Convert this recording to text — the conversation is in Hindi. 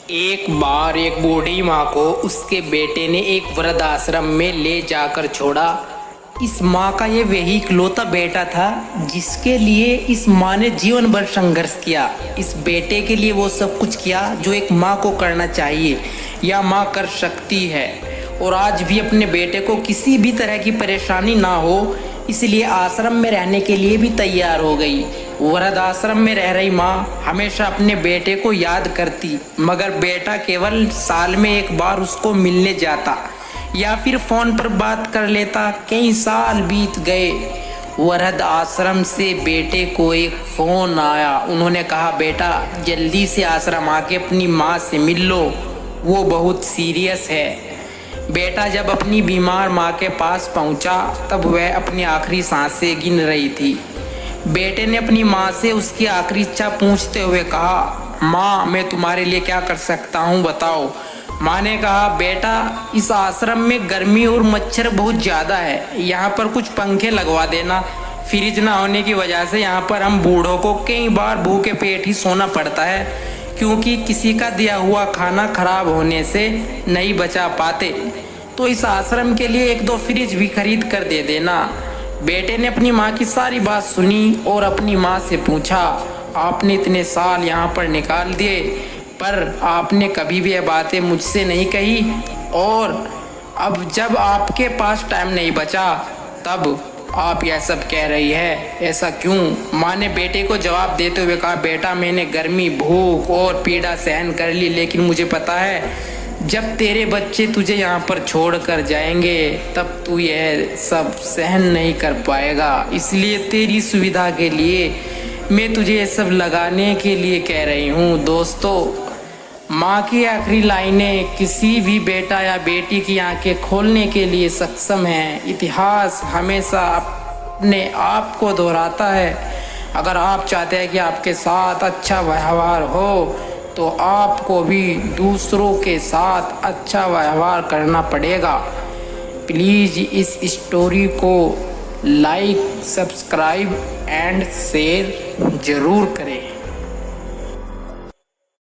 एक बार एक बूढ़ी माँ को उसके बेटे ने एक वृद्ध आश्रम में ले जाकर छोड़ा। इस माँ का ये वही इकलौता बेटा था जिसके लिए इस माँ ने जीवन भर संघर्ष किया। इस बेटे के लिए वो सब कुछ किया जो एक माँ को करना चाहिए या माँ कर सकती है। और आज भी अपने बेटे को किसी भी तरह की परेशानी ना हो इसलिए आश्रम में रहने के लिए भी तैयार हो गई। वृद्ध आश्रम में रह रही माँ हमेशा अपने बेटे को याद करती, मगर बेटा केवल साल में एक बार उसको मिलने जाता या फिर फोन पर बात कर लेता। कई साल बीत गए। वृद्ध आश्रम से बेटे को एक फोन आया। उन्होंने कहा, बेटा जल्दी से आश्रम आके अपनी माँ से मिल लो, वो बहुत सीरियस है। बेटा जब अपनी बीमार माँ के पास पहुंचा तब वह अपनी आखिरी सांसें गिन रही थी। बेटे ने अपनी माँ से उसकी आखिरी इच्छा पूछते हुए कहा, माँ मैं तुम्हारे लिए क्या कर सकता हूँ बताओ। माँ ने कहा, बेटा इस आश्रम में गर्मी और मच्छर बहुत ज़्यादा है, यहाँ पर कुछ पंखे लगवा देना। फ्रिज ना होने की वजह से यहाँ पर हम बूढ़ों को कई बार भूखे पेट ही सोना पड़ता है, क्योंकि किसी का दिया हुआ खाना खराब होने से नहीं बचा पाते। तो इस आश्रम के लिए एक दो फ्रिज भी खरीद कर दे देना। बेटे ने अपनी माँ की सारी बात सुनी और अपनी माँ से पूछा, आपने इतने साल यहाँ पर निकाल दिए पर आपने कभी भी ये बातें मुझसे नहीं कही, और अब जब आपके पास टाइम नहीं बचा तब आप यह सब कह रही है, ऐसा क्यों? माँ ने बेटे को जवाब देते हुए कहा, बेटा मैंने गर्मी, भूख और पीड़ा सहन कर ली, लेकिन मुझे पता है जब तेरे बच्चे तुझे यहाँ पर छोड़ कर जाएंगे तब तू यह सब सहन नहीं कर पाएगा। इसलिए तेरी सुविधा के लिए मैं तुझे ये सब लगाने के लिए कह रही हूँ। दोस्तों, माँ की आखिरी लाइनें किसी भी बेटा या बेटी की आंखें खोलने के लिए सक्षम हैं। इतिहास हमेशा अपने आप को दोहराता है। अगर आप चाहते हैं कि आपके साथ अच्छा व्यवहार हो तो आपको भी दूसरों के साथ अच्छा व्यवहार करना पड़ेगा। प्लीज़ इस स्टोरी को लाइक, सब्सक्राइब एंड शेयर ज़रूर करें।